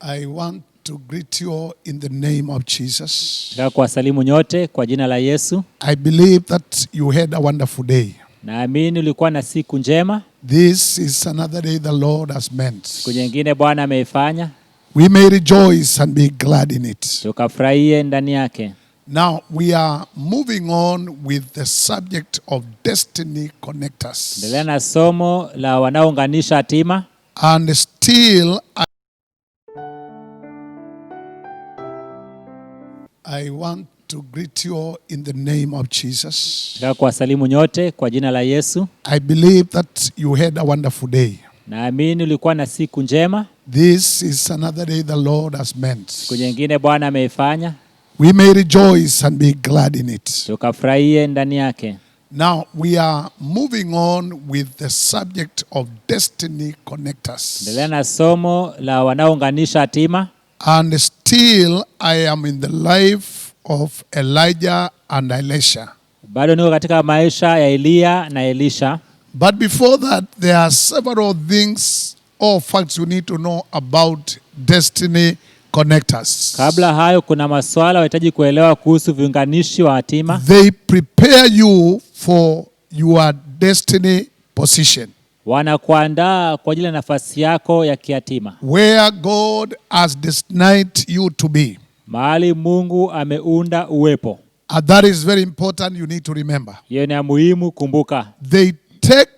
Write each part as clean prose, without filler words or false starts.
I want to greet you all in the name of Jesus. Nataka kuwasalimu nyote kwa jina la Yesu. I believe that you had a wonderful day. Naamini ulikuwa na siku njema. This is another day the Lord has meant. Siku nyingine Bwana ameifanya. We may rejoice and be glad in it. Tukafurahie ndani yake. Now we are moving on with the subject of destiny connectors. Endelea na somo la wanaounganisha hatima. And still I want to greet you all in the name of Jesus. Nataka kuwasalimu nyote kwa jina la Yesu. I believe that you had a wonderful day. Naamini ulikuwa na siku njema. This is another day the Lord has meant. Siku nyingine Bwana ameifanya. We may rejoice and be glad in it. Tukafurahie ndani yake. Now we are moving on with the subject of destiny connectors. Endelea na somo la wanaounganisha hatima. And still I am in the life of Elijah and Elisha. Bado niko katika maisha ya Elia na Elisha. But before that, there are several things or facts you need to know about destiny connectors. Kabla hayo kuna maswala unahitaji kuelewa kuhusu viunganishi wa hatima. They prepare you for your destiny position. Wanakuandaa kwa ajili ya nafasi yako ya kihatima. Where God has destined you to be. Mahali Mungu ameunda uwepo. And that is very important, you need to remember. Hiyo ni muhimu kumbuka. They take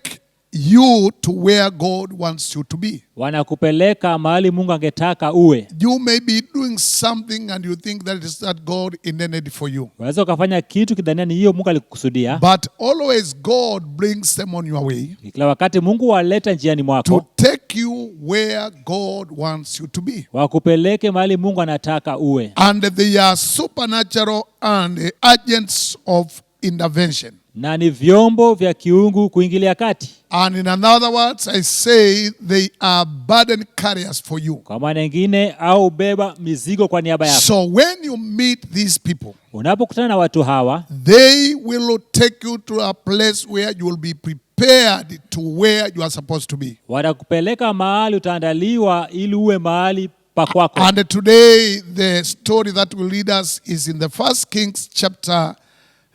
you to where God wants you to be. Wanakupeleka mahali Mungu angetaka uwe. You may be doing something and you think that is that God intended for you. Unaweza ukafanya kitu kidhania ni hiyo Mungu alikusudia. But always God brings them on your way. Kila wakati Mungu waleta njiani mwako. To take you where God wants you to be. Wakupeleke mahali Mungu anataka uwe. And they are supernatural and agents of intervention. Na ni vyombo vya kiungu kuingilia kati. And in other words, I say they are burden carriers for you. Kwa maana nyingine au beba mizigo kwa niaba yako. So when you meet these people, unapokutana na watu hawa, they will take you to a place where you will be prepared to where you are supposed to be. Watakupeleka mahali utaandaliwa ili uwe mahali pa kwako. And today the story that will lead us is in the 1 Kings chapter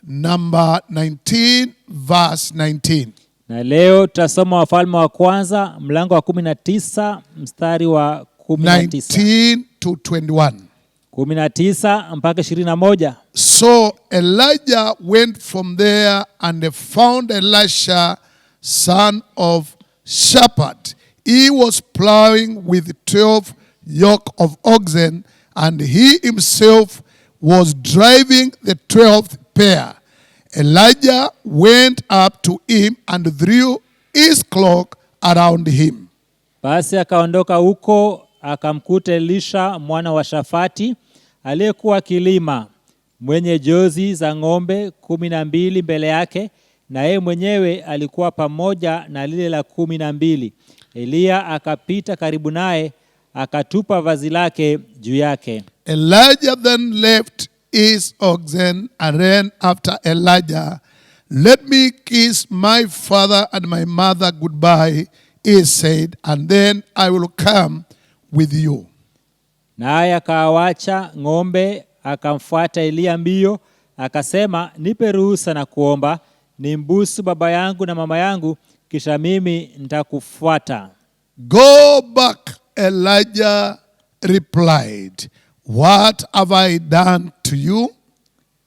number 19 verse 19. Na leo tutasoma Wafalme wa kwanza mlango wa 19 mstari wa 19 to 21. 19 mpaka 21. So Elijah went from there and found Elisha, son of Shaphat. He was plowing with 12 yoke of oxen, and he himself was driving the 12th pair. Elijah went up to him and threw his cloak around him. Basi akaondoka huko akamkuta Elisha mwana wa Shafati aliyekuwa kilima mwenye jozi za ng'ombe 12 mbele yake, na yeye mwenyewe alikuwa pamoja na lile la 12. Elia akapita karibu naye akatupa vazi lake juu yake. Elijah then left his oxen and ran after Elijah. Let me kiss my father and my mother goodbye, he said, and then I will come with you. Naye akawacha ng'ombe akamfuata Elia mbio, akasema, nipe ruhusa na kuomba nimbusu baba yangu na mama yangu, kisha mimi nitakufuata. Go back, Elijah replied. What have I done to you?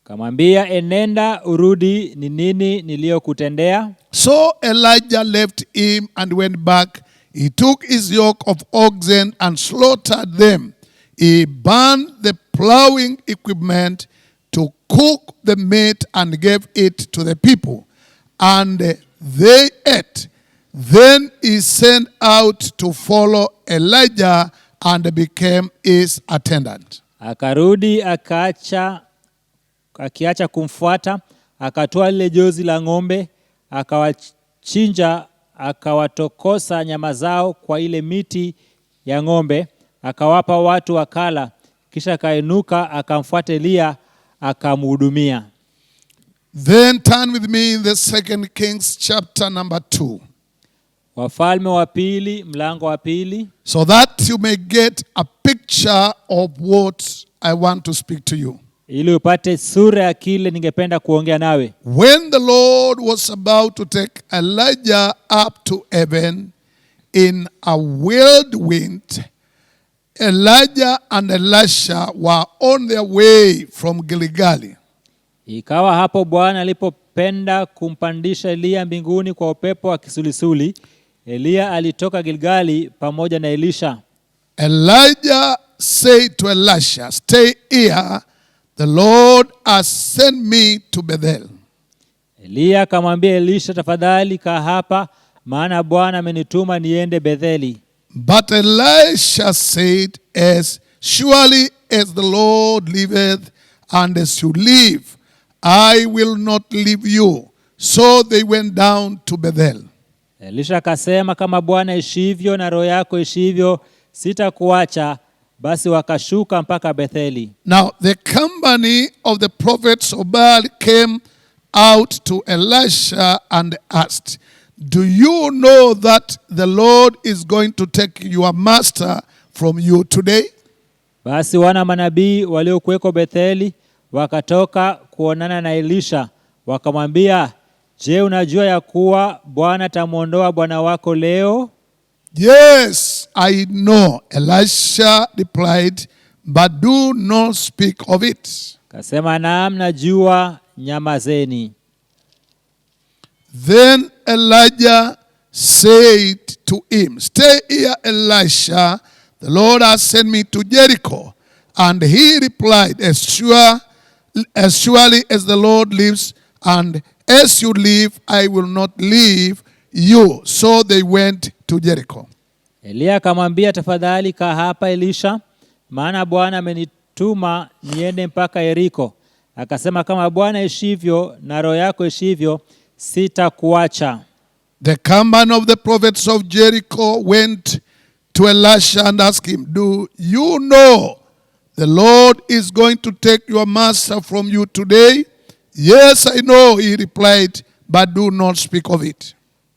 Kamwambia, enenda urudi, ni nini niliyokutendea? So Elijah left him and went back. He took his yoke of oxen and slaughtered them. He burned the plowing equipment to cook the meat and gave it to the people. And they ate. Then he set out to follow Elijah and became his attendant. Akarudi akiacha kumfuata, akatoa lile jozi la ng'ombe, akawachinja, akawatokosa nyama zao kwa ile miti ya ng'ombe, akawapa watu wakala, kisha kainuka akamfuata Elia akamhudumia. Then turn with me in the 2 Kings chapter number 2. Wafalme wa pili, mlango wa pili, so that you may get a picture of what I want to speak to you. ili upate sura ya kile ningependa kuongea nawe. When the Lord was about to take Elijah up to heaven in a whirlwind, Elijah and Elisha were on their way from Gilgal. Ikawa hapo Bwana alipopenda kumpandisha Eliya mbinguni kwa upepo wa kisulisuli, Eliya alitoka Gilgali pamoja na Elisha. Elijah said to Elisha, "Stay here. The Lord has sent me to Bethel." Eliya akamwambia Elisha, tafadhali kaa hapa, maana Bwana amenituma niende Betheli. But Elisha said, "As surely as the Lord liveth, and as you live, I will not leave you." So they went down to Bethel. Elisha akasema, kama Bwana ishivyo na roho yako ishivyo, sitakuacha. Basi wakashuka mpaka Betheli. Now the company of the prophets of Baal came out to Elisha and asked, "Do you know that the Lord is going to take your master from you today?" Basi wana manabii waliokuweko Betheli wakatoka kuonana na Elisha, wakamwambia, je, unajua ya kuwa Bwana atamuondoa bwana wako leo? "Yes, I know," Elisha replied, "but do not speak of it." Kasema, naam, najua, nyamazeni. Then Elijah said to him, "Stay here, Elisha. The Lord has sent me to Jericho." And he replied, as surely as the Lord lives, and as you live, I will not leave you. So they went to Jericho. Eliya akamwambia, tafadhali kaa hapa Elisha, maana Bwana amenituma niende mpaka Yeriko. Akasema, kama Bwana ishivyo na roho yako ishivyo, sitakuacha. The company of the prophets of Jericho went to Elisha and asked him, "Do you know the Lord is going to take your master from you today?" "Yes, I know," he replied, "but do not speak of it."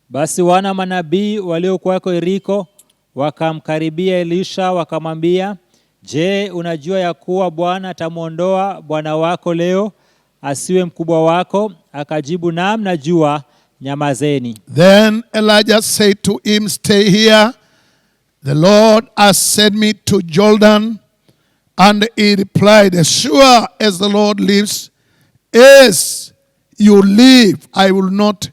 Basi wana manabii waliokuwako Yeriko wakamkaribia Elisha wakamwambia, je, unajua ya kuwa Bwana atamuondoa bwana wako leo, asiwe mkubwa wako? Akajibu, naam, najua, nyamazeni. Then Elijah said to him, "Stay here. The Lord has sent me to Jordan." And he replied, "As sure as the Lord lives, as you live, I will not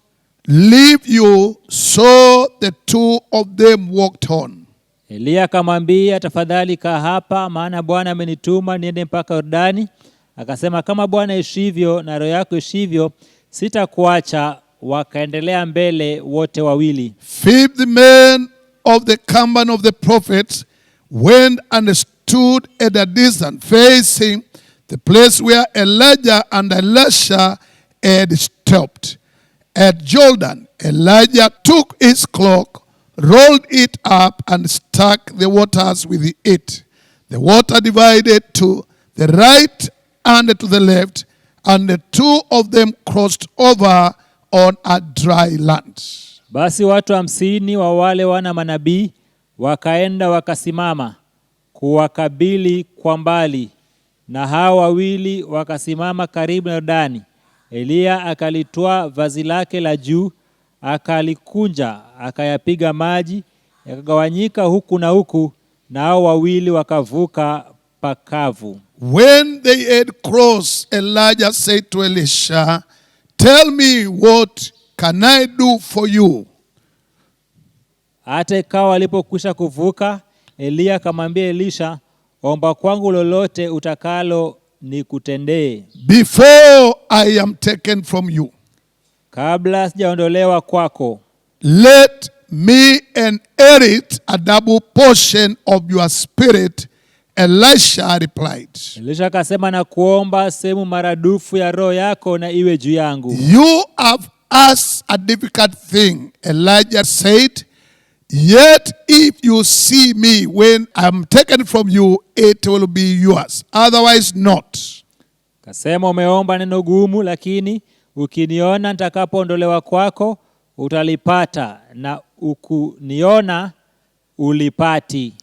leave you." So the two of them walked on. Eliya akamwambia, tafadhali kaa hapa, maana Bwana amenituma niende mpaka Yordani. Akasema, kama Bwana ishivyo na roho yako ishivyo, sitakuacha. Wakaendelea mbele wote wawili. 50 men of the company of the prophets went and stood at a distance, facing the place where Elijah and Elisha had stopped. At Jordan, Elijah took his cloak, rolled it up, and struck the waters with it. The water divided to the right and to the left, and the two of them crossed over on a dry land. Basi watu 50 wa wale wana manabii wakaenda wakasimama kuwakabili kwa mbali, na hao wawili wakasimama karibu na Yordani. Eliya akalitwaa vazi lake la juu, akalikunja, akayapiga maji, yakagawanyika huku na huku, na hao wawili wakavuka pakavu. When they had crossed, Elijah said to Elisha, "Tell me, what can I do for you?" Hata ikawa walipokwisha kuvuka, Eliya akamwambia Elisha, omba kwangu lolote utakalo nikutendee, "Before I am taken from you, kabla sijaondolewa kwako. let me inherit a double portion of your spirit." Elisha replied, Elisha akasema, na kuomba sehemu maradufu ya roho yako na iwe juu yangu. "You have asked a difficult thing," Elijah said, "yet if you see me when I am taken from you, it will be yours, otherwise not." Kasema, umeomba neno gumu, lakini ukiniona nitakapoondolewa kwako utalipata na ukuniona ulipati.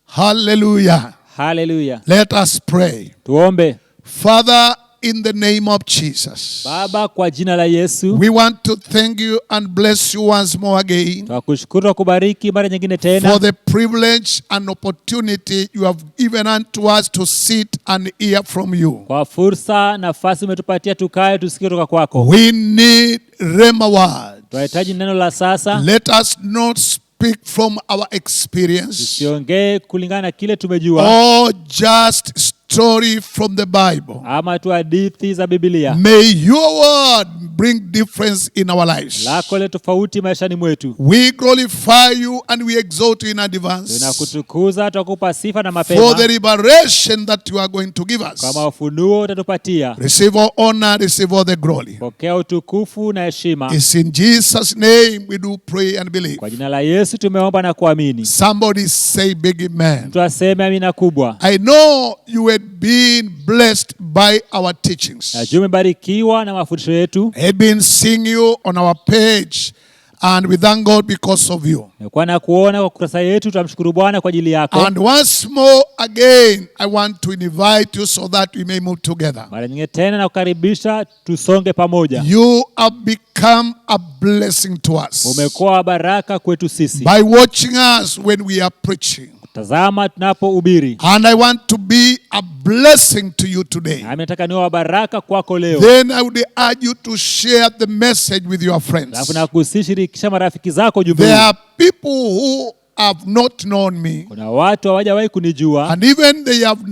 Hallelujah. Hallelujah. Let us pray. Tuombe. Father, in the name of Jesus, Baba, kwa jina la Yesu, we want to thank you and bless you once more again tunakushukuru na kubariki mara nyingine for tena the privilege and opportunity you have given unto us to sit and hear from you. kwa fursa, nafasi umetupatia tukae tusikie kutoka kwako. We need Rhema word. Tunahitaji neno la sasa. Let us not speak from our experience Tusiongee kulingana na kile tumejua or just story from the Bible. ama tu hadithi za Biblia. May your word bring difference in our lives. Lako le tofauti maishani mwetu. We glorify you and we exalt you in advance Tunakutukuza, tunakupa sifa na for the mapema liberation that you are going to give us. kama ufunuo utatupatia. Receive all honor, receive all the glory. Pokea utukufu na heshima. It's in Jesus' name we do pray and believe. Kwa jina la Yesu tumeomba na kuamini. Somebody say big amen. Tuaseme amina kubwa. I know you had been blessed by our teachings. Najua umebarikiwa na mafundisho yetu. I had been seeing you on our page and we thank God because of you. Nimekuwa na kuona kwa kurasa yetu, tunamshukuru Bwana kwa ajili yako. And once more again, I want to invite you so that we may move together. Mara nyingine tena na kukaribisha tusonge pamoja. You have become a blessing to us Umekuwa baraka kwetu sisi. by watching us when we are preaching. Tazama tunapohubiri. And I want to be a blessing to you today. Nami nataka niwe baraka kwako leo. Then I would urge you to share the message with your Alafu friends. na kushirikisha marafiki zako ujumbe There huu. are people who have not known me, Kuna watu hawajawahi kunijua and even they have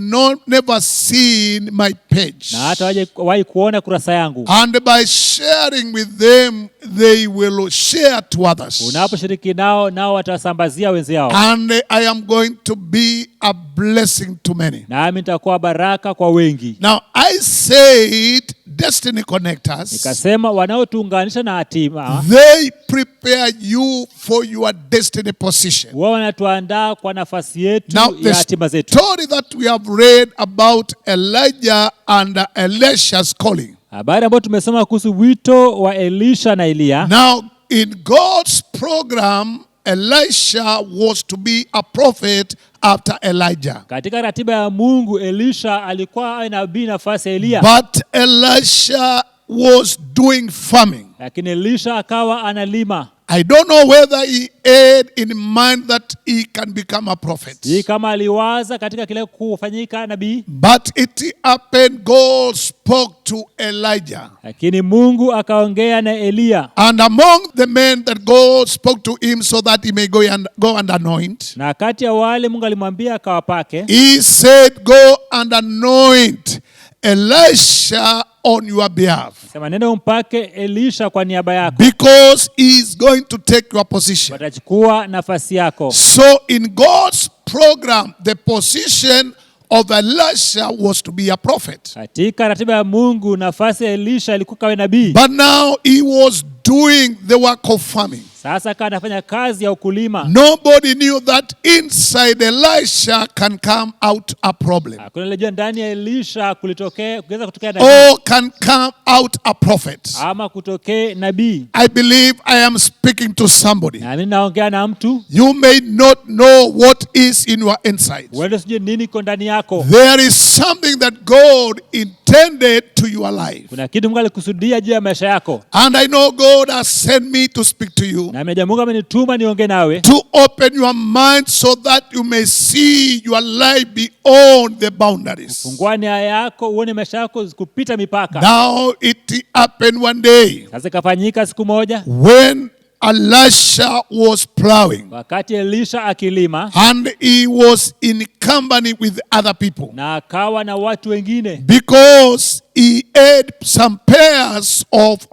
never seen my page. na hata hawajawahi kuona kurasa yangu. And by sharing with them, they will share to others. Unaposhiriki nao watasambazia wenzao. And I am going to be a blessing to many. Nami nitakuwa baraka kwa wengi. Now, I said destiny connectors, Nikasema wanaotuunganisha na hatima, they prepare you for your destiny position. wao wanatuandaa kwa nafasi yetu Now, ya the hatima zetu. story that we have read about Elijah and Elisha's calling. Habari ambayo tumesoma kuhusu wito wa Elisha na Elia. Now, in God's program, Elisha was to be a prophet after Elijah. Katika ratiba ya Mungu, Elisha alikuwa awe nabii nafasi ya Elia. But Elisha was doing farming. Lakini Elisha akawa analima. I don't know whether he had in mind that he can become a prophet. Hii kama aliwaza katika kile kufanyika nabii. But it happened, God spoke to Elijah. Lakini Mungu akaongea na Elia. And among the men that God spoke to him so that he may go and anoint, Na kati ya wale Mungu alimwambia akawapake, he said, go and anoint Elisha on your behalf, sema nenda umpake Elisha kwa niaba yako, because he is going to take your position. watachukua nafasi yako. So in God's program, the position of Elisha was to be a prophet. Katika ratiba ya Mungu, nafasi ya Elisha ilikuwa kawe nabii. But now he was doing the work of farming. Sasa akawa anafanya kazi ya ukulima. Nobody knew that inside Elisha can come out a problem, Hakuna aliyejua ndani ya Elisha kuweza kutokea nabii or can come out a prophet. ama kutokea nabii. I believe I am speaking to somebody. Na mimi naongea na mtu, You may not know what is in your inside. wewe sijui nini iko ndani yako. There is something that God intended to your life. Kuna kitu Mungu alikusudia juu ya maisha yako. And I know God has sent me to speak to you, Na mimi Mungu amenituma niongee nawe to open your mind so that you may see your life beyond the boundaries. fungua nia yako uone maisha yako kupita mipaka. Now it happened one day Sasa ikafanyika siku moja when Elisha was plowing wakati Elisha akilima and he was in company with other people, na akawa na watu wengine because he had some pairs of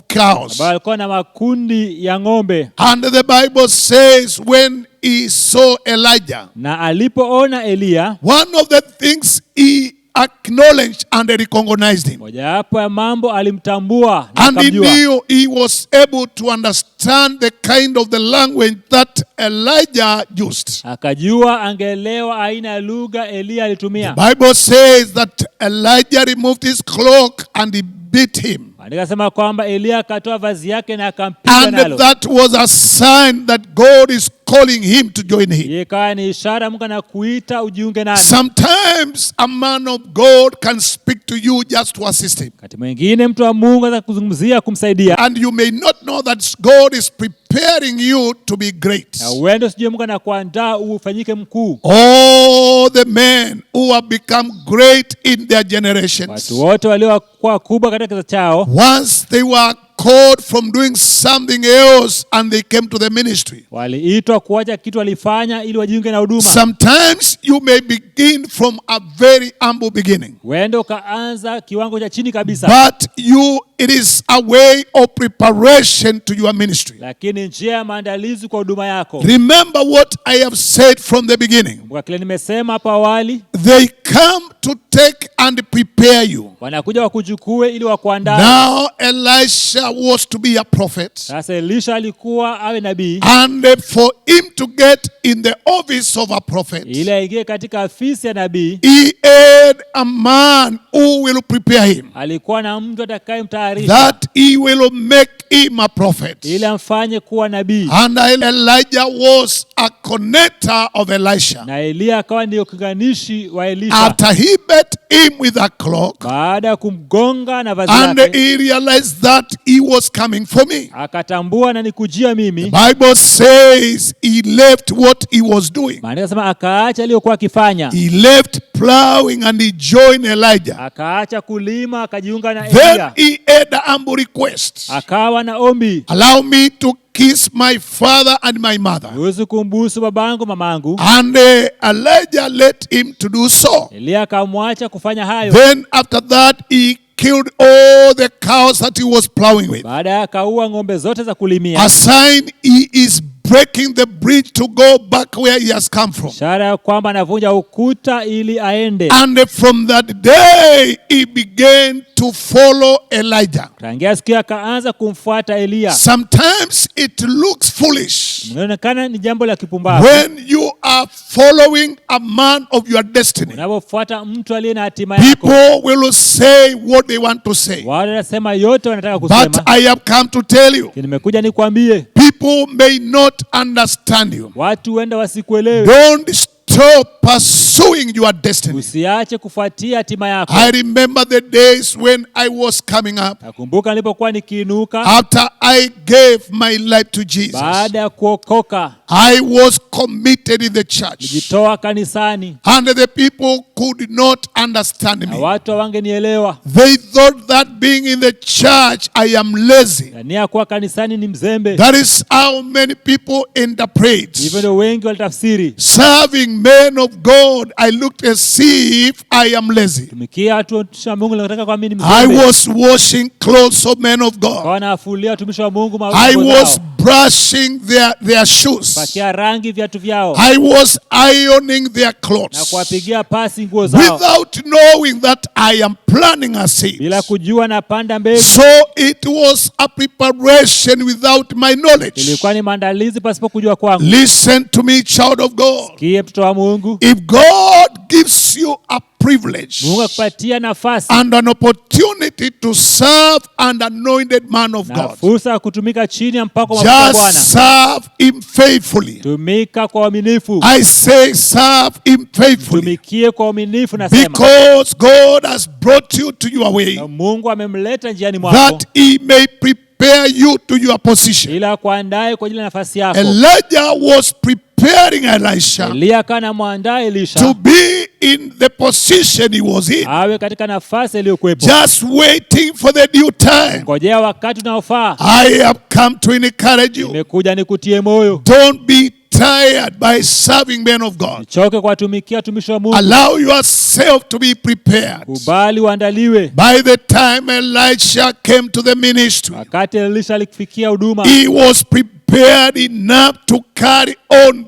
cows. ambao walikuwa na makundi ya ng'ombe. And the Bible says when he saw Elijah, Na alipoona Elia, one of the things he acknowledged and recognized him. mojawapo ya mambo alimtambua na And he akamjua. knew he was able to understand the kind of the language that Elijah used. Akajua, angeelewa aina ya lugha Elia alitumia. The Bible says that Elijah removed his cloak and he beat him. Nikasema kwamba Elia akatoa vazi yake na akampiga And nalo. that was a sign that God is calling him to join him. Ikawa ni ishara Mungu anakuita ujiunge nami. Sometimes a man of God can speak to you just to assist him. Wakati mwingine mtu wa Mungu anaweza kuzungumzia kumsaidia. And you may not know that God is preparing you to be great. Na uende usijue Mungu anakuandaa ufanyike mkuu. All the men who have become great in their generations, Watu wote waliokuwa kubwa katika kizazi chao, once they were called from doing something else and they came to the ministry. waliitwa kuacha kitu walifanya ili wajiunge na huduma. Sometimes you may begin from a very humble beginning, Uende ukaanza kiwango cha chini kabisa, but it is a way of preparation to your ministry. lakini njia ya maandalizi kwa huduma yako. Remember what I have said from the beginning. Kwa kile nimesema hapo awali, They come to take and prepare you. wanakuja wakuchukue ili wakuandae. Now Elisha was to be a prophet, Sasa Elisha alikuwa awe nabii, and for him to get in the office of a prophet, ili aingie katika afisi ya nabii, he had a man who will prepare him, alikuwa na mtu atakayemtayarisha that he will make him a prophet. ili amfanye kuwa nabii. And Elijah was a connector of Elisha. Na Elia akawa ndio kiunganishi wa Elisha. After he met him with a clock, Baada ya kumgonga na vazi and lake, he realized that he was coming for me. akatambua na nikujia mimi. The Bible says he left what he was doing. Maana nasema akaacha aliyokuwa akifanya, He left plowing and he joined Elijah. akaacha kulima akajiunga na Then Elia. he had a humble request. Akawa na ombi, Allow me to kiss my father and my mother. ruhusu kumbusu babangu mamangu. And Elijah let him to do so. Elia akamwacha kufanya hayo. Then after that he killed all the cows that he was plowing with. Baada ya akaua ng'ombe zote za kulimia, A sign he is breaking the bridge to go back where he has come from. ishara ya kwamba anavunja ukuta ili aende. And from that day he began to follow Elijah. Tangia siku hiyo akaanza kumfuata Elia. Sometimes it looks foolish Inaonekana ni jambo la kipumbavu when you are following a man of your destiny. unapofuata mtu aliye na hatima yako. People will say what they want to say. Wale wanasema yote wanataka But kusema. I have come to tell you, Nimekuja nikwambie, people may not understand you. watu huenda wasikuelewe. Don't stop pursuing your destiny. Usiache kufuatia hatima yako. I remember the days when I was coming up Nakumbuka nilipokuwa nikiinuka after I gave my life to Jesus. baada ya kuokoka, I was committed in the church, nijitoa kanisani and the people could not understand na me. watu hawangenielewa. They thought that being in the church I am lazy. Na nia kuwa kanisani ni mzembe. That is how many people interpret. Hivyo ndio wengi walitafsiri. Serving men of God, I looked and see if I am lazy. Tumikia watu wa Mungu, nataka kwa mimi ni I mzembe. was washing clothes of men of God. Kwa nafulia watumishi wa Mungu I nguo was zao. brushing their shoes. Pakia rangi viatu vyao I was ironing their na clothes kuwapigia pasi nguo zao without knowing that I am planting a seed. bila kujua napanda mbegu. So it was a preparation without my knowledge. Ilikuwa ni maandalizi pasipo kujua kwangu. Listen to me, child of God. Kie mtoto wa Mungu, If God gives you a privilege Mungu akupatia nafasi and an opportunity to serve an anointed man of na God, fursa ya kutumika chini ya mpako wa mafuta ya just Bwana, serve him faithfully. tumika kwa uaminifu. I say serve him faithfully, Tumikie kwa uaminifu nasema. because God has brought you to your way, Na Mungu amemleta njiani mwako that he may prepare you to your position. ila kuandae kwa ajili ya nafasi yako. Elijah was preparing Elisha Elia kana mwandaa to Elisha be in the position he was in, awe katika nafasi iliyokuwepo, just waiting for the due time. ngojea wakati unaofaa. I have come to encourage you. Nimekuja nikutie moyo, Don't be tired by serving men of God. choke kwa tumikia watumishi wa Mungu. Allow yourself to be prepared. Kubali uandaliwe. By the time Elisha came to the ministry, Wakati Elisha alifikia huduma, he was prepared enough to carry on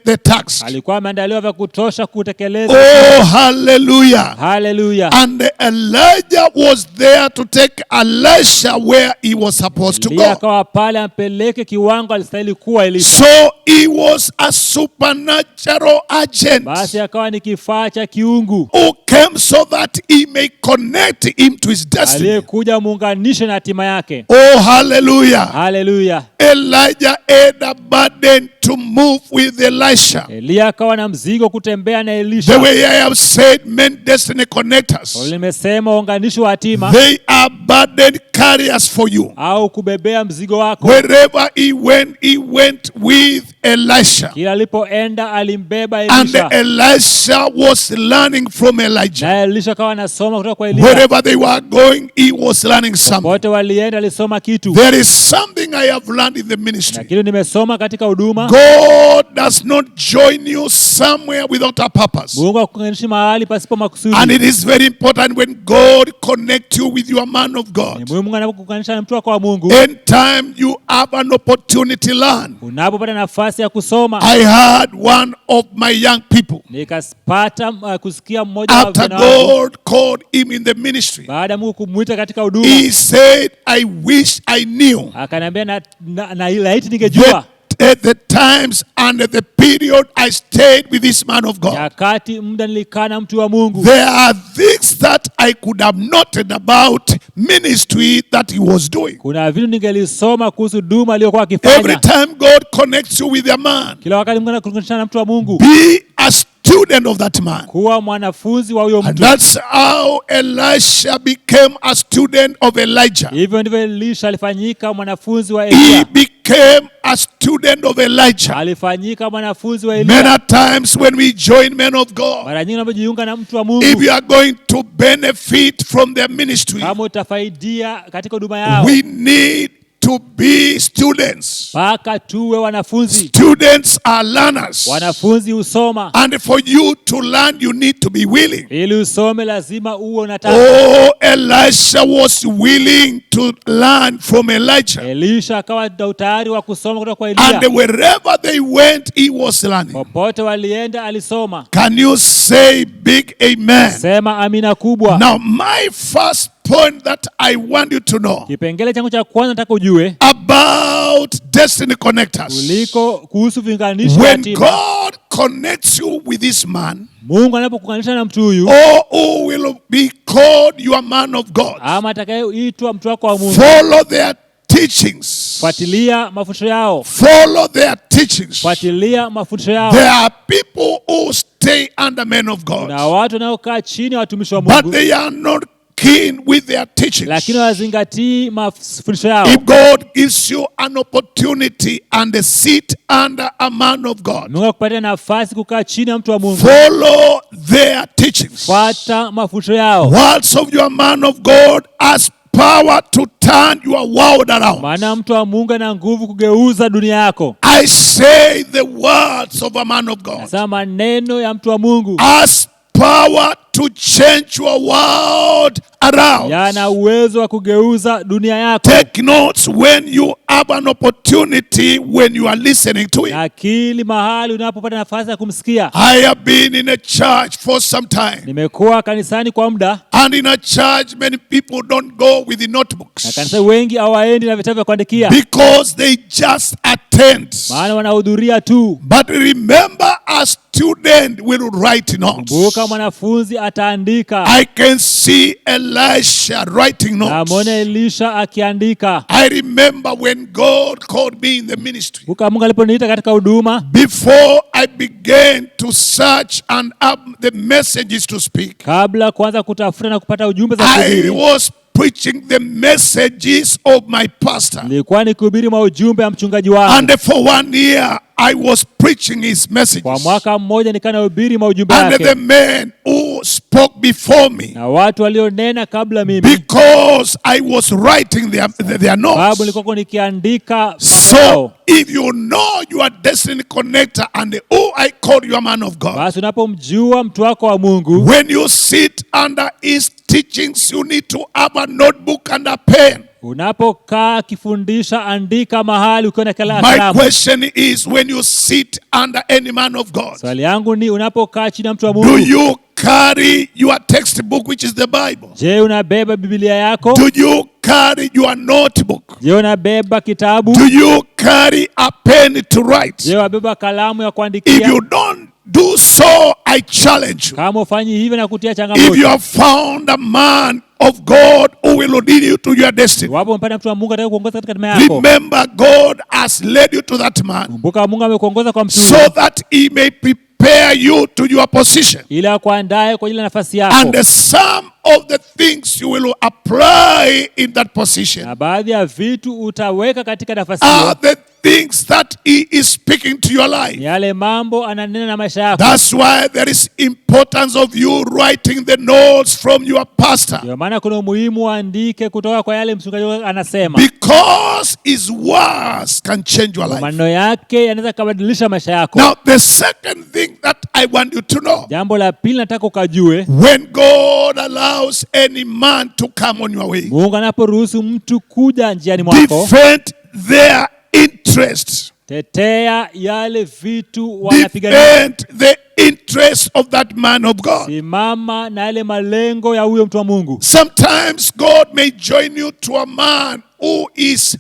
the task. Alikuwa ameandaliwa vya kutosha kutekeleza. Oh, hallelujah. Hallelujah. And Elijah was there to take Elisha where he was supposed to Elia go. akawa pale ampeleke kiwango alistahili kuwa Elisha. So he was a supernatural agent Basi akawa ni kifaa cha kiungu who came so that he may connect him to his destiny. aliyekuja muunganishe na hatima yake. Oh, hallelujah. Hallelujah. Elijah had a burden to move with Elisha. Elia akawa na mzigo kutembea na The Elisha. way I have said, men destiny connectors, Nimesema waunganishi wa hatima they are burden carriers for you. au kubebea mzigo wako. Wherever he went with Elisha. Kila alipoenda alimbeba And Elisha. Elisha was learning from Elijah. Na Elisha akawa anasoma kutoka kwa Elia. Wherever they were going, he was learning something. Wote walienda alisoma kitu. There is something I have learned in the ministry. Lakini nimesoma katika huduma. God does not join you somewhere without a purpose. Mungu akuunganishi mahali pasipo makusudi. And it is very important when God connects you with your man of Ni God. muhimu anapokuunganisha na mtu wako wa Mungu. Anytime you have an opportunity to learn. Unapopata nafasi ya kusoma. I had one of my young people. Nikapata kusikia mmoja wa After vijana wangu. God called him in the ministry, Baada Mungu kumuita katika huduma. he said, I wish I knew Akaniambia na laiti ningejua. at the times and at the period I stayed with this man of God. Nyakati muda nilikaa na mtu wa Mungu. There are things that I could have noted about ministry that he was doing. Kuna vitu ningelisoma kuhusu huduma aliyokuwa Every akifanya. time God connects you with a man, Kila wakati Mungu anakuunganisha na mtu wa Mungu. be a student of that man. Kuwa mwanafunzi wa huyo And mtu. that's how Elisha became a student of Elijah. Hivyo ndivyo Elisha alifanyika mwanafunzi wa He Elia. became a student of Elijah. Alifanyika mwanafunzi wa Elia. Many times when we join men of God, Mara nyingi unapojiunga na mtu wa if Mungu, you are going to benefit from their ministry, kama utafaidia katika huduma yao, we need to be students. mpaka tuwe wanafunzi. Students are learners. Wanafunzi husoma. And for you to learn, you need to be willing. Ili usome lazima uwe unataka. Oh, Elisha was willing to learn from Elijah. Elisha akawa na utayari wa kusoma kutoka kwa And Elia. wherever they went, he was learning. Popote walienda alisoma. Can you say big amen? Sema amina kubwa. Now, my first point that I want you to know Kipengele changu cha kwanza nataka ujue about destiny connectors. kuliko kuhusu viunganishi vya When hatima. God connects you with this man, Mungu anapokuunganisha na mtu huyu or who will be called your man of God, ama atakayeitwa mtu wako wa Mungu, follow their teachings. fuatilia mafundisho yao. Follow their teachings. Fuatilia mafundisho yao. There are people who stay under men of God, Na watu wanaokaa chini ya watumishi wa but Mungu, they are not keen with their teachings. lakini wazingatii mafundisho yao. If God gives you an opportunity and a seat under a man of God, Mungu akupatia nafasi kukaa chini ya mtu wa Mungu, follow their teachings. fuata mafundisho yao. Words of your man of God has power to turn your world around. Maana mtu wa Mungu ana nguvu kugeuza dunia yako. I say the words of a man of God Sasa maneno ya mtu wa Mungu has power to change your world around. yana uwezo wa kugeuza dunia yako. Take notes when you have an opportunity, when you are listening to it. Akili mahali unapopata nafasi ya kumsikia. I have been in a church for some time. Nimekuwa kanisani kwa muda, And in a church, many people don't go with the na notebooks kanisa wengi hawaendi na vitabu vya kuandikia, because they just attend. maana wanahudhuria tu. But remember, a student will write notes. Kumbuka mwanafunzi ataandika. I can see Elisha writing Na notes. mwone Elisha akiandika. I remember when God called me in the ministry. Kumbuka Mungu aliponiita katika huduma, Before I began to search and have the messages to speak, kabla kuanza kutafuta na kupata ujumbe za I kuhubiri, was preaching the messages of my pastor. nilikuwa nikihubiri maujumbe ya mchungaji wangu. And for 1 year, I was preaching his messages. Kwa mwaka mmoja nikaa nahubiri maujumbe And yake, the men who spoke before me, na watu walionena kabla mimi, because I was writing their sababu notes. nilikuwa nikiandika So, yao. if you know your destiny connector and who I call your man of God, Basi unapomjua mtu wako wa Mungu, when you sit under his teachings, you need to have a notebook and a pen. Unapokaa akifundisha, andika mahali ukiwa na My kalamu. question is, when you sit under any man of God, Swali yangu ni, unapokaa chini ya mtu wa do Mungu, you carry your textbook, which is the Bible? je, unabeba Biblia yako? Do you carry your notebook? Je, unabeba kitabu? Do you carry a pen to write? Je, unabeba kalamu ya If kuandikia? you don't do so, I challenge you. Kama ufanyi hivyo na kutia If you changamoto, have found a man of God who will lead you to your destiny, wapo mpata mtu wa Mungu atakaye kuongoza katika hatima yako. remember God has led you to that man Kumbuka Mungu amekuongoza kwa mtu so huyo, that he may prepare you to your position. ili akuandae kwa ajili ya nafasi And yako. some of the things you will apply in that position Na baadhi ya vitu utaweka katika nafasi are hiyo, the things that he is speaking to your ni life. yale mambo ananena na maisha yako. That's why there is importance of you writing the notes from your pastor, Ndio maana kuna umuhimu uandike kutoka kwa yale mchungaji wako anasema. because his words can change your life. Maneno yake yanaweza kubadilisha maisha yako. Now, the second thing that I want you to know, Jambo la pili nataka ukajue, when God allows any man to come on your way, Mungu anaporuhusu mtu kuja njiani mwako, defend their interest. tetea yale vitu wanapigania. Defend the interest of that man of God. Simama na yale malengo ya huyo mtu wa Mungu. Sometimes God may join you to a man who is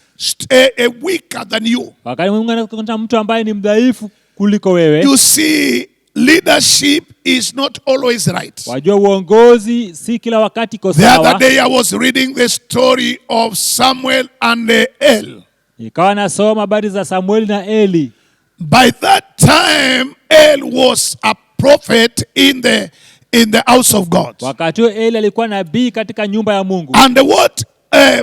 weaker than you. Wakati Mungu anakuta mtu ambaye ni mdhaifu kuliko wewe. You see, leadership is not always right. Wajua uongozi si kila wakati iko The other sawa. day I was reading the story of Samuel and El. Ikawa nasoma habari za Samueli na Eli. By that time, El was a prophet in the house of God. Wakati huo Eli alikuwa nabii katika nyumba ya Mungu. And what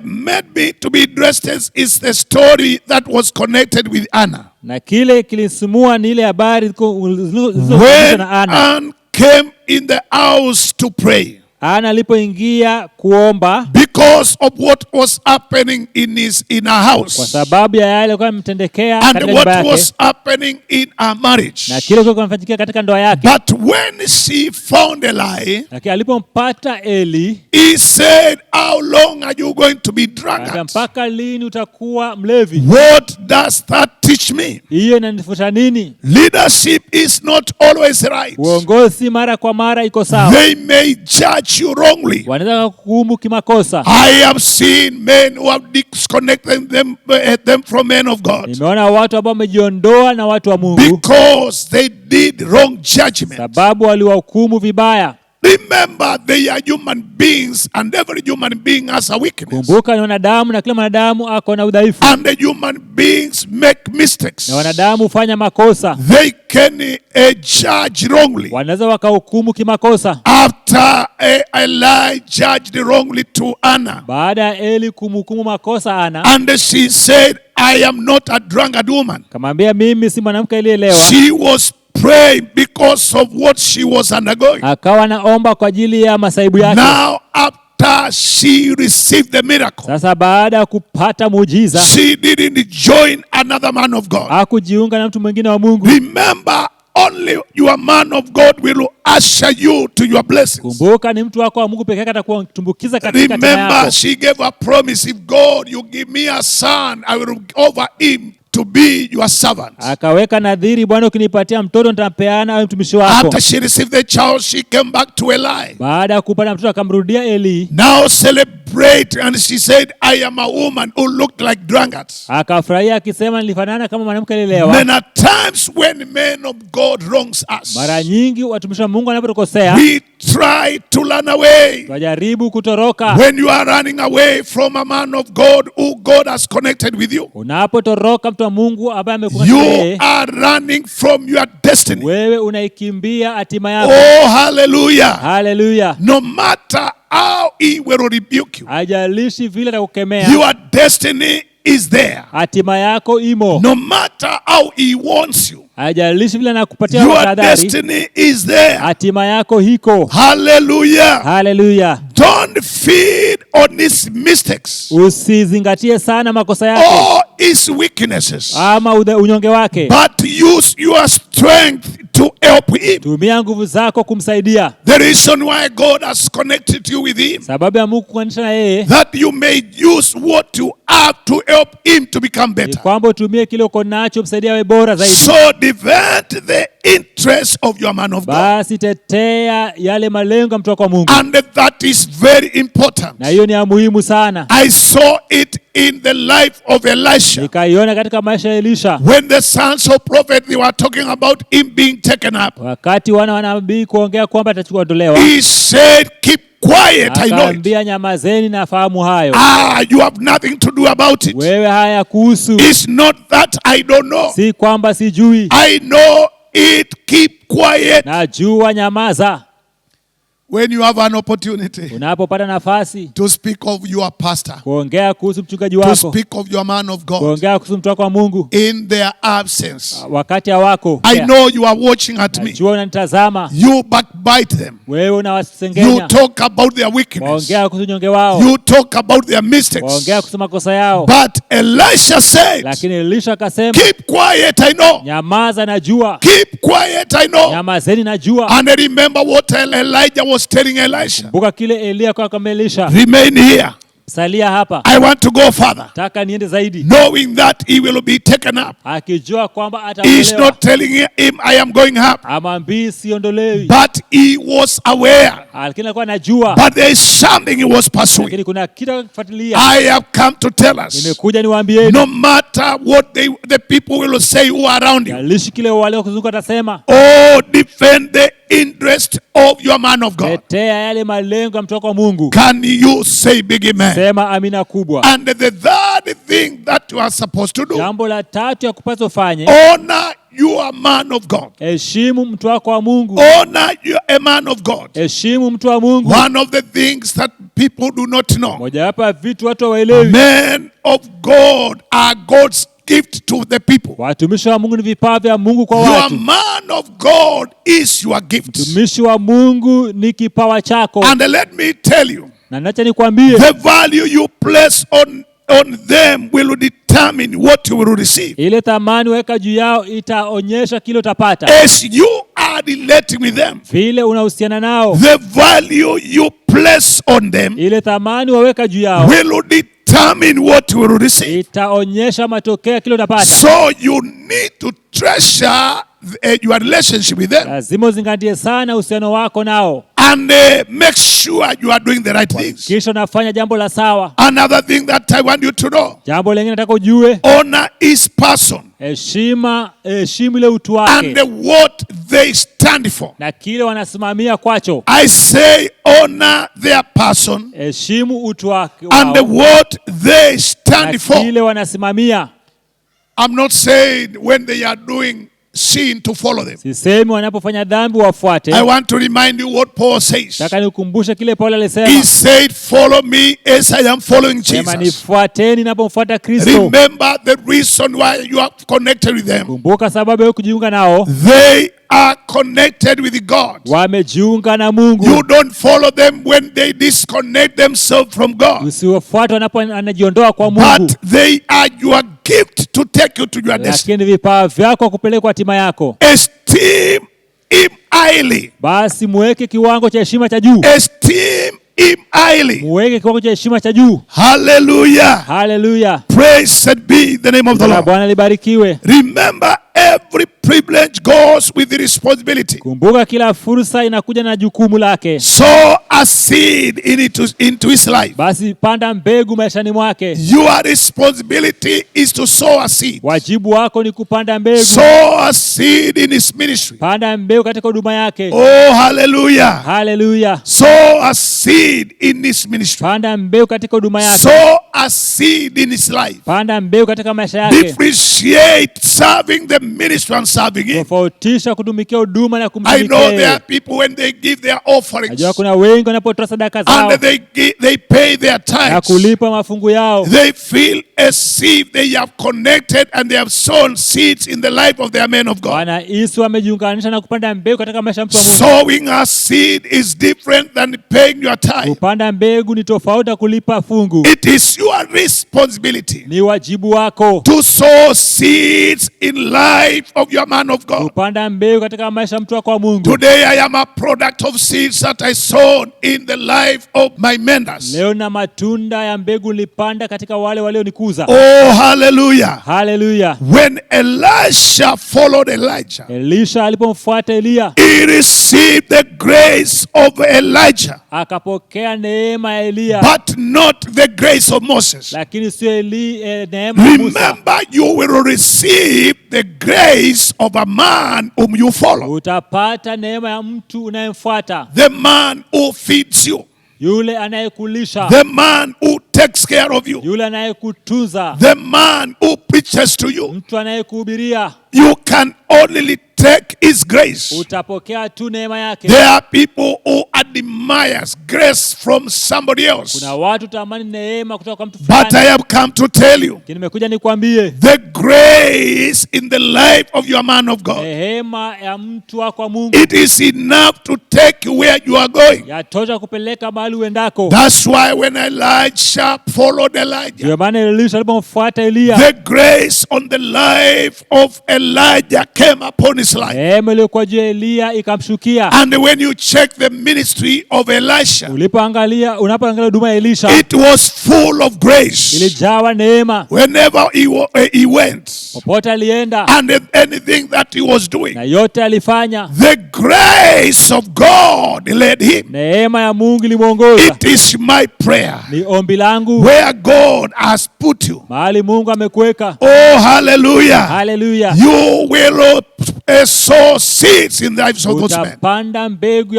made me to be interested is the story that was connected with Anna. Na kile kilisimua ni ile habari When na Ana. Anne came in the house to pray, Ana alipoingia kuomba because of what was happening in her kwa house sababu ya yale yalikuwa yamtendekea and katika nyumba what yake was happening in her marriage. na kile kilikuwa kinafanyika katika ndoa yake. But when she found Eli, Lakini alipompata Eli, he said, "How long are you going to be akasema, drunkard? mpaka lini utakuwa mlevi? What does that teach me? Hiyo inanifuta nini? Leadership is not always right. Uongozi mara kwa mara iko sawa. They may judge you wrongly. Wanaweza kukuhukumu kimakosa. I have seen men who have disconnected them from men of God Nimeona watu ambao wamejiondoa na watu wa Mungu because they did wrong judgment. sababu waliwahukumu vibaya. Remember, they are human beings, and every human being has a weakness. Kumbuka ni wanadamu na kila mwanadamu ako na udhaifu. And the human beings make mistakes. Na wanadamu hufanya makosa. They can judge wrongly. Wanaweza wakahukumu kimakosa. After Eli judged wrongly to Anna, Baada ya Eli kumhukumu makosa Ana, and she said, "I am not a drunkard woman." kamwambia mimi si mwanamke aliyeelewa. She was praying because of what she was undergoing. Akawa naomba kwa ajili ya masaibu yake. Now, after she received the miracle, Sasa baada ya kupata muujiza, she didn't join another man of God. hakujiunga na mtu mwingine wa Mungu. Remember, only your man of God will usher you to your blessings. Kumbuka ni mtu wako wa Mungu pekee atakutumbukiza katika hatima Remember, yako. she gave a promise, if God, you give me a son, I will over him to be your servant. Akaweka nadhiri, Bwana ukinipatia mtoto nitampeana awe mtumishi wako. After she received the child, she came back to Eli. Baada ya kupata mtoto akamrudia Eli. Now celebrate, and she said, "I am a woman who looked like drunkards." Akafurahia akisema, nilifanana kama mwanamke alielewa. Many times when men of God wrongs us, Mara nyingi watumishi wa Mungu wanapotukosea, we try to run away. tunajaribu kutoroka. When you are running away from a man of God who God has connected with you, Unapotoroka mtu wa Mungu ambaye amekuunganisha you yeye, are running from your destiny. wewe unaikimbia hatima yako. Oh, hallelujah. Haleluya. No matter how he will rebuke you, Hajalishi vile atakukemea, your destiny is there. hatima yako imo. No matter how he wants you, Hajalishi vile anakupatia your tahadhari, destiny is there. hatima yako hiko. Hallelujah. Haleluya. Don't feed on his mistakes Usizingatie sana makosa yake or his weaknesses, ama unyonge wake, but use your strength to help him. Tumia nguvu zako kumsaidia. The reason why God has connected you with him, Sababu ya Mungu kuunganisha na yeye, that you may use what you have to help him to become ni better. kwamba utumie kile uko nacho msaidia awe bora zaidi. So defend the interest of your man of God. Basi tetea yale malengo ya mtu wako wa Mungu. And that is very important. Na hiyo ni ya muhimu sana. I saw it in the life of Elisha. Nikaiona katika maisha ya Elisha. When the sons of prophet, they were talking about him being taken up. Wakati wana wa nabii kuongea kwamba atachukuliwa, He said, keep quiet, I know it. akaambia nyamazeni, na fahamu hayo. You have nothing to do about it. Wewe haya kuhusu. It's not that I don't know. Si kwamba sijui. I know it. Keep quiet. Najua, nyamaza. When you have an opportunity Unapopata nafasi to speak of your pastor, kuongea kuhusu mchungaji to wako, speak of your man of God kuongea kuhusu mtu wako wa Mungu in their absence, wakati hawako, I know you are watching at me. najua unanitazama. You backbite them. Wewe You unawasengenya, talk about their weakness. waongea kuhusu nyonge wao, You talk about their mistakes. waongea kuhusu makosa yao. But Elisha said, Lakini Elisha akasema, keep quiet, I know. nyamaza, najua. Keep quiet, I know. Nyamazeni, najua. And remember what Elijah was telling Elisha. Kumbuka kile Elia kwa kama Elisha, Remain here. salia hapa, I want to go further. taka niende zaidi, Knowing that he will be taken up. akijua kwamba He's ataondolewa. not telling him, I am going up. Amwambii siondolewi, But he was aware. lakini alikuwa anajua. But there is something he was pursuing. Lakini kuna kitu kufuatilia. I have come to tell us, Nimekuja niwaambieni, no matter what the people will say who are around you, yalishi kile wale kuzunguka atasema, defend the interest of your man of God. tetea yale malengo ya mtu wako wa Mungu. Can you say big amen? Sema amina kubwa. And the third thing that you are supposed to do, Jambo la tatu ya kupaswa ufanye, honor your man of God. heshimu mtu wako wa Mungu. Honor a man of God. Heshimu mtu wa Mungu. One of the things that people do not know, Mojawapo ya vitu watu hawaelewi, men of God are God's gift to the people. watumishi wa Mungu ni vipawa vya Mungu kwa Your watu. man of God is your gift. Mtumishi wa Mungu ni kipawa chako. And let me tell you, Na nacha nikwambie, the value you place on them will determine what you will receive. ile thamani weka juu yao itaonyesha kile utapata. As you are relating with them, Vile unahusiana nao, the value you place on them ile thamani waweka juu yao will determine what you will receive. itaonyesha matokeo ya kile utapata. So you need to treasure your relationship with them Lazima uzingatie sana uhusiano wako nao, and make sure you are doing the right things. kisha unafanya jambo la sawa. Another thing that I want you to know, Jambo lingine nataka ujue, honor his person heshimu ile utu and wake what they stand for. na kile wanasimamia kwacho. I say honor their person Heshimu utu wake and wao what they na stand for. kile wanasimamia. I'm not saying when they are doing sin to follow them. Sisemi wanapofanya dhambi wafuate. I want to remind you what Paul says. Nataka nikukumbushe kile Paulo He alisema, said, follow me as I am following sema Jesus. nifuateni ninapomfuata Kristo. Remember the reason why you are connected with them. Kumbuka sababu ya kujiunga nao, They are connected with God. wamejiunga na Mungu. You don't follow them when they disconnect themselves from God. Usiwafuate wanapojiondoa kwa Mungu, But they are your gift to take you to your destiny. lakini vipawa vyako kupelekwa hatima yako. Esteem him highly. Basi muweke kiwango cha heshima cha juu, Esteem him highly. muweke kiwango cha heshima cha juu. Hallelujah. Haleluya, Praised be the name of the jina la Lord. Bwana libarikiwe. Remember, every privilege goes with the responsibility. Kumbuka kila fursa inakuja na jukumu lake. Sow a seed into his life. Basi panda mbegu maishani mwake. Your responsibility is to sow a seed. Wajibu wako ni kupanda mbegu. Sow a seed in his ministry. Panda mbegu katika huduma yake. Oh, hallelujah. Haleluya, Sow a seed in his ministry. panda mbegu katika huduma yake. Sow a seed in his life. Panda mbegu katika maisha yake. Differentiate serving the ministry and serving him. Tofautisha kutumikia huduma na I kumtumikia know there yeye. are people when they give their offerings Najua kuna wengi wanapotoa sadaka zao and they pay their na tithes, kulipa mafungu yao, they feel as if they have connected and they have sown seeds in the life of their men of God. wanahisi wamejiunganisha na kupanda mbegu katika maisha ya mtu wa Mungu. Sowing a seed is different than paying your tithe. Kupanda mbegu ni tofauti na kulipa fungu. It is your responsibility Ni wajibu wako to sow seeds in life of your man of God. kupanda mbegu katika maisha mtu wako wa Mungu. Today I am a product of seeds that I sowed in the life of my mentors. Leo na matunda ya mbegu nilipanda katika wale walionikuza. Oh, hallelujah. Hallelujah. When Elisha followed Elijah, Elisha alipomfuata Elia, he received the grace of Elijah, akapokea neema ya Elia, but not the grace of Moses. lakini sio neema ya Musa. Remember, you will receive the grace of a man whom you follow. Utapata neema ya mtu unayemfuata, The man who feeds you. yule anayekulisha, The man who takes care of you. yule anayekutunza, The man who preaches to you. mtu anayekuhubiria. You can only take his grace. Utapokea tu neema yake. There are people who admires grace from somebody else. Kuna watu tamani neema kutoka kwa mtu But I fulani. have come to tell you, Nimekuja nikwambie, the grace in the life of your man of God, neema ya mtu wako wa Mungu it is enough to take you where you are going. yatosha kupeleka mahali uendako. That's why when Elisha followed Elijah, Ndio maana Elisha alipomfuata Elia, the grace on the life of Elijah came upon his life. neema iliyokuwa juu ya Elia ikamshukia. And when you check the ministry of Elisha, Unapoangalia huduma ya Elisha, it was full of grace. ilijawa neema. Whenever he went, Popote alienda and anything that he was doing, na yote alifanya, the grace of God led him. neema ya Mungu ilimwongoza. It is my prayer, Ni ombi langu, where God has put you, mahali Mungu amekuweka, oh hallelujah, haleluya, you will sow seeds in the lives of those men. utapanda mbegu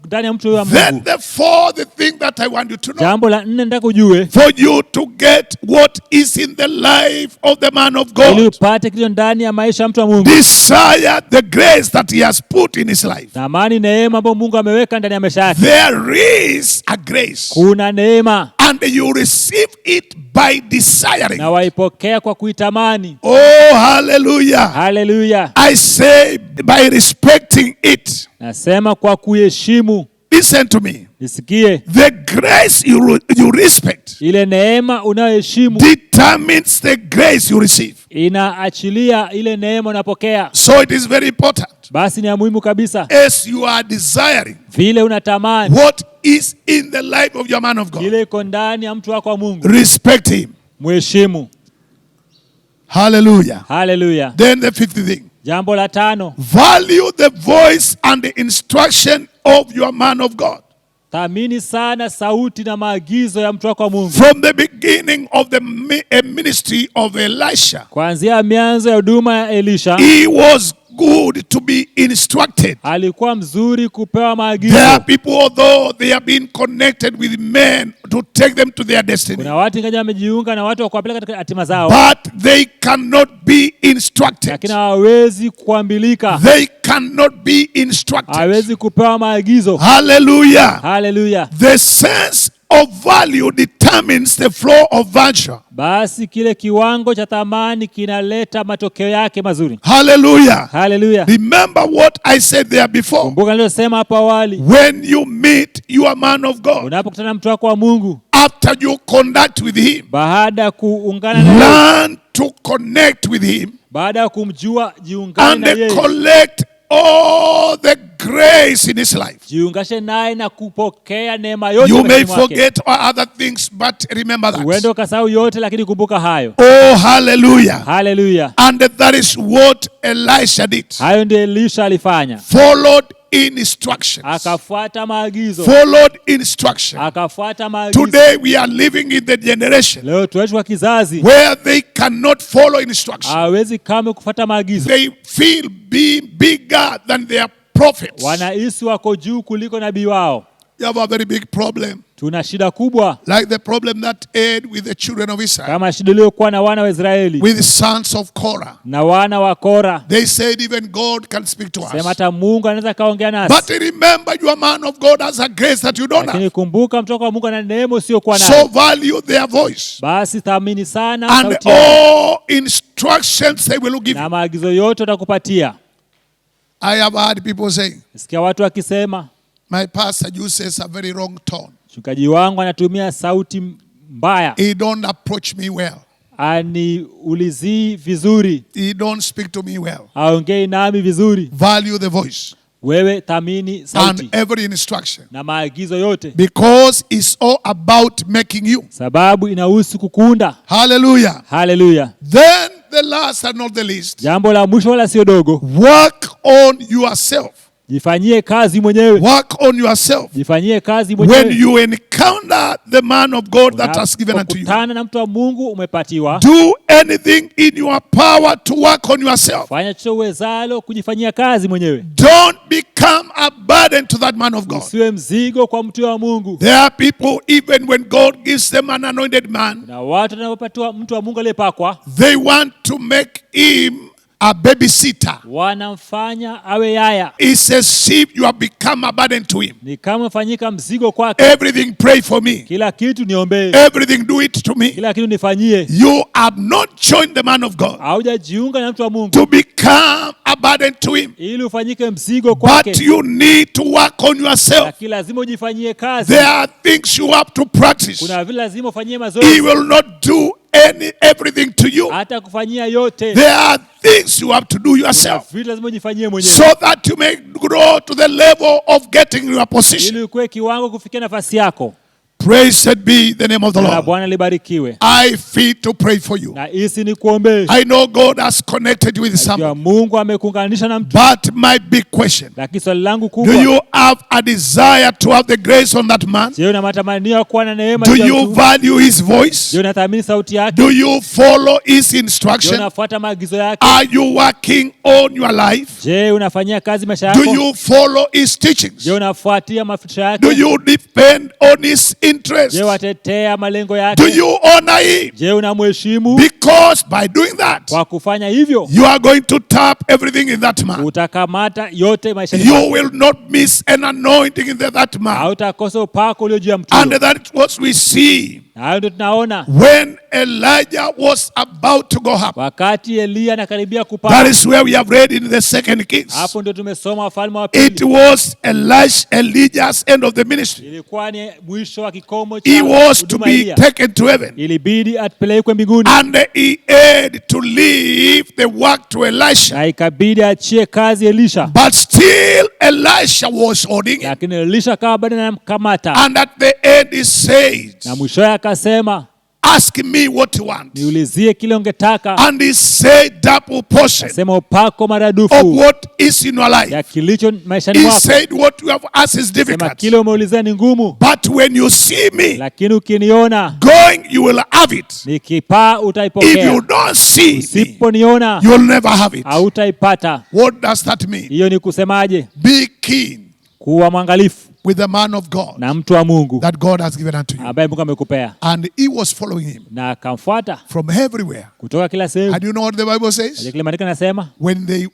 ndani ya mtu wa Then Mungu. the fourth thing that I want you to know, Jambo la 4 nataka ujue, for you to get what is in the life of the man of ili God, upate kilicho ndani ya maisha ya mtu wa Mungu. desire the grace that he has put in his life. Tamani neema ambayo Mungu ameweka ndani ya maisha yake. There is a grace, Kuna neema and you receive it by desiring. na waipokea kwa kuitamani. Oh, hallelujah. Haleluya. I say by respecting it. Nasema kwa kuheshimu. Listen to me. Nisikie. The grace you respect Ile neema unayoheshimu determines the grace you receive. inaachilia ile neema unapokea. So it is very important, Basi ni ya muhimu kabisa, as you are desiring vile unatamani what is in the life of your man of God, ile iko ndani ya mtu wako wa Mungu, respect him. mheshimu. Hallelujah. Haleluya. Then the fifth thing, Jambo la 5, value the voice and the instruction of your man of God. thamini sana sauti na maagizo ya mtu wako wa Mungu. From the beginning of the ministry of Elisha, Kuanzia mianzo ya huduma ya Elisha, he was good to be instructed. alikuwa mzuri kupewa There maagizo. are people, although they have been connected with men to take them to their destiny, Kuna watu ingawa wamejiunga na watu wa kuwapeleka katika hatima zao, but they cannot be instructed. lakini hawawezi kuambilika, They cannot be instructed. hawawezi kupewa maagizo. Hallelujah. Haleluya. The sense of value determines the flow of virtue. Basi kile kiwango cha thamani kinaleta matokeo yake mazuri. Hallelujah. Haleluya. Remember what I said there before. Kumbuka niliyosema hapo awali, When you meet your man of God, unapokutana na mtu wako wa Mungu, after you conduct with him, baada ya kuungana na yeye, learn to connect with him baada ya kumjua, jiungane and na yeye, collect all the grace in his life. jiungashe naye na kupokea neema yote. You may maishani mwake. forget other things, but remember Uende that. ukasahau yote, lakini kumbuka hayo. Oh, hallelujah. Haleluya. And that is what Elisha did. Hayo ndio Elisha alifanya, Followed instructions. akafuata maagizo, Followed instruction. akafuata maagizo. Today we are living in the generation Leo tunaishi kwa kizazi where they cannot follow instruction. hawezi kama kufuata maagizo. They feel being bigger than their prophets. Wanahisi wako juu kuliko nabii wao. You have a very big problem, Tuna shida kubwa, like the problem that had with the children of Israel, kama shida iliyokuwa na wana wa Israeli with the sons of Korah. na wana wa Kora. They said even God can speak to Sema us. hata Mungu anaweza kaongea But nasi, remember, your man of God has a grace that you don't lakini have. kumbuka mtoto wa Mungu ana neema usiyokuwa So nayo. value their voice. Basi thamini sana And sauti yao all instructions they will give na you. maagizo yote watakupatia. I have heard people saying, Sikia watu wakisema, my pastor uses a very wrong tone. mchungaji wangu anatumia sauti mbaya, He don't approach me well. aniulizii vizuri, He don't speak to me well. aongei nami vizuri. Value the voice Wewe thamini sauti and every instruction, na maagizo yote, because it's all about making you. sababu inahusu kukuunda. Hallelujah. Haleluya. Then the last and not the least, Jambo la mwisho wala sio dogo, work on yourself. jifanyie kazi mwenyewe. Work on yourself. Jifanyie kazi When mwenyewe. you encounter the man of God that has given unto you, Unapokutana na mtu wa Mungu umepatiwa, do anything in your power to work on yourself. fanya chochote uwezalo kujifanyia kazi mwenyewe. Don't become a burden to that man of God. Usiwe mzigo kwa mtu wa Mungu. There are people, even when God gives them an anointed man, Na watu wanapopatiwa mtu wa Mungu aliyepakwa, they want to make him a babysitter. wanamfanya awe yaya. It's as if you have become a burden to him. Ni kama fanyika mzigo kwake. Everything pray for me. Kila kitu niombee, Everything do it to me. kila kitu nifanyie. You have not joined the man of God Haujajiunga na mtu wa Mungu to become a burden to him. ili ufanyike mzigo But kwake, you need to work on yourself. lakini lazima ujifanyie kazi. There are things you have to practice. Kuna vile lazima ufanyie He mazoezi, will not do everything to you. hata kufanyia yote. There are things you have to do Kuna yourself, vitu lazima ujifanyie mwenyewe so that you may grow to the level of getting your position. ili ukue kiwango kufikia nafasi yako. Praised be the name of the Na Lord. Bwana libarikiwe. I feel to pray for you. Na hisi ni kuombee. I know God has connected you with someone, Kwa Mungu amekuunganisha na mtu. but my big question, Lakini swali langu do kubwa, you have a desire to have the grace on that man? je, una matamanio ya kuwa na neema Do juu ya you mtu? value his voice? Je, unathamini sauti yake? Do you follow his Je, instruction? unafuata maagizo yake? Are you working on your life? Je, unafanyia kazi maisha Do yako? you follow his teachings? Je, unafuatia mafundisho Do yake? you depend on his interest? Je, watetea malengo Do yake? you honor him? Je, unamheshimu? Because by doing that, Kwa kufanya hivyo, you are going to tap everything in that man. utakamata yote maisha You yako. will not miss an anointing in that man. Hautakosa upako ulio juu ya mtu And huyo. that's what we see Na hayo ndio tunaona when Elijah was about to go up. wakati Eliya anakaribia That kupaa. is where we have read in the second Kings. Hapo ndio tumesoma Wafalme wa It Pili. was Elijah's end of the ministry. Ilikuwa ni mwisho wa kikomo He cha was to huduma be Eliya. taken to heaven. Ilibidi apelekwe mbinguni And he had to leave the work to Elisha. na ikabidi achie kazi Elisha, But still Elisha was holding him. lakini Elisha kawa bado anamkamata, And at the end he said, na mwishowe akasema, ask me what you want. niulizie kile ungetaka. And he said double portion Sema upako of maradufu what is in your life. ya kilicho maishani He mwako. said what you have asked is Sema difficult. kile umeulizia ni ngumu, But when you see me lakini ukiniona going, you will have it. nikipaa If utaipokea, you don't see me, usiponiona you will never have it. hautaipata. What does that mean? Hiyo ni kusemaje? Be keen Kuwa mwangalifu with the man of God na mtu wa Mungu that God has given unto you. ambaye Mungu amekupea, And he was following him na akamfuata from everywhere. kutoka kila sehemu. And you know what the Bible says? Kile maandiko nasema When they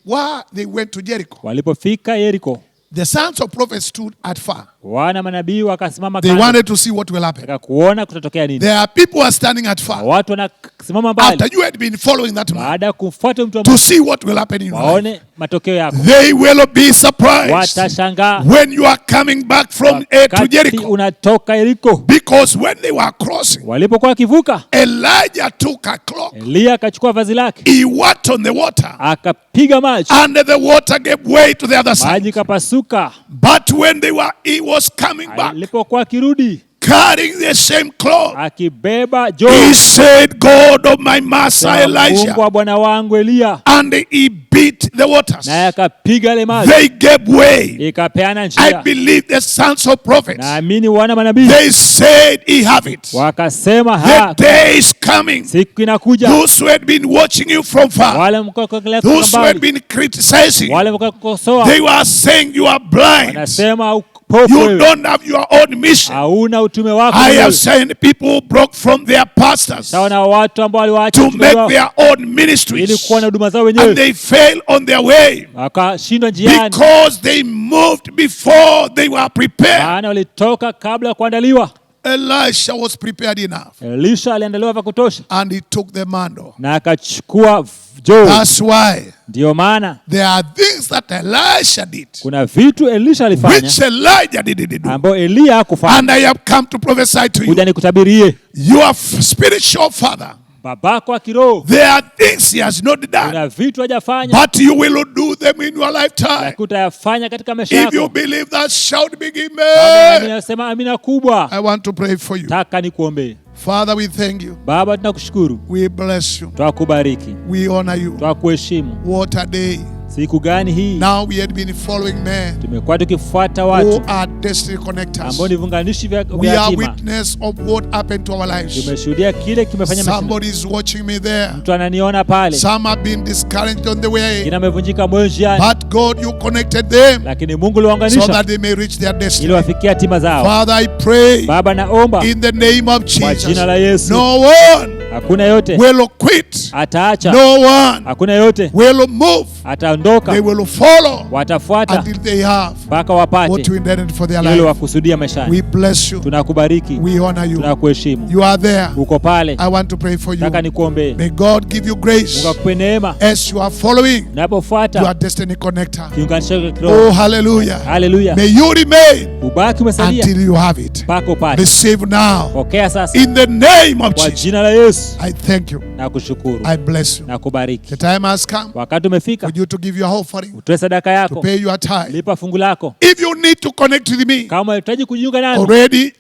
went to Jericho, walipofika Yeriko, the sons of prophets stood at far. wana manabii wakasimama They kando, wanted to see what will happen. wataka kuona kutatokea nini. There are people who are standing at Na far watu wanasimama after mbali you had been following that man baada ya kumfuata mtu wa to Mungu, see what will happen in your life. waone matokeo yako. They will be surprised Watashangaa when you are coming back from to wakati Jericho. unatoka Yeriko. Because when they were crossing, Walipokuwa wakivuka, Elijah took a cloak. Eliya akachukua vazi lake, He walked on the water, akapiga maji, and the water gave way to the other side. maji kapasuka. But when he was coming back, Alipokuwa akirudi carrying the same cloth, akibeba he joo, said, God of my master Elijah. Mungu wa bwana wangu Eliya, And he beat the waters. naye akapiga ile maji, They gave way. ikapeana I njia. believe the sons of prophets, Naamini wana manabii they said he have it. wakasema, The day is coming. siku inakuja, Those who had been watching you from far, wale mkokelea those who had mbali, been criticizing, wale mkokosoa they were saying you are blind. wanasema upofu You wewe, don't have your own mission. hauna utume wako I wewe. have seen people who broke from their pastors Sawa na watu ambao waliwaacha to utume make wao their own ili ministries, kuwa na huduma zao and wenyewe, they fail on their way wakashindwa njiani, because they moved before they were prepared. maana walitoka kabla ya kuandaliwa. Elisha was prepared enough. Elisha aliandaliwa vya kutosha And he took the mantle. na akachukua joho. That's why Ndio maana there are things that Elisha did, kuna vitu Elisha alifanya which Elijah didn't do. ambao Elia hakufanya. And I have come to prophesy to you. Kuja nikutabirie, Your spiritual father, babako wa kiroho, there are things he has not done, kuna vitu hajafanya but you will do them in your lifetime. lakini utayafanya katika maisha If you yako. believe that, shout big Baba, amen. ninasema amina kubwa. I want to pray for you. Taka nikuombee. Father, we thank you. Baba, tunakushukuru, We bless you. twakubariki, We honor you. twakuheshimu. What a day. Siku gani hii? Now we had been following men Tumekuwa tukifuata who watu are destiny connectors. ambao ni viunganishi vya We are hatima. witness of what happened to our lives. Tumeshuhudia kile kimefanya maisha. Somebody is watching me there. Mtu ananiona pale, Some have been discouraged on the way. kina amevunjika moyo njiani, But God, you connected them lakini Mungu so aliwaunganisha that they may reach their ili destiny. wafikie hatima zao. Father, I pray Baba, naomba in the name of kwa Jesus, jina la Yesu, no one hakuna yote will quit. ataacha, No one hakuna yote will move. ataondoka, They will follow watafuata until they have mpaka what wapate you intended for their ili life. wakusudia maishani. We bless you. Tunakubariki, We honor you. tunakuheshimu. You are there. Uko pale, I want to pray for you. nataka nikuombee. May God give you grace Mungu akupe neema as you are following unapofuata your destiny connector. kiunganisho cha kiroho. Oh, hallelujah. Haleluya, May you remain ubaki umesalia until you have it. mpaka upate. Receive now. Pokea sasa In the name of kwa Jesus. jina la Yesu. I thank you. Na kushukuru I bless you. na kubariki. The time has come Wakati umefika for you to give your offering, utoe sadaka to yako, pay your tithe. lipa fungu lako. If you need to connect with me, Kama unahitaji kujiunga nami, already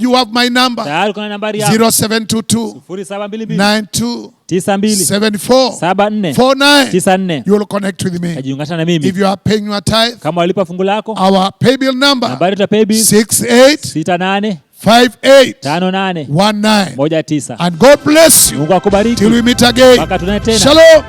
you have my number. tayari kuna nambari yangu 0722 0722 92 92 74 74 49. 94. You will connect with me. Najiunganisha na If mimi. you are paying your tithe, Kama walipa fungu lako, our pay bill number nambari ta pay bill 68 68 58 58 19. 19. And God bless you Mungu akubariki till we meet again. mpaka tunaye tena. Shalom.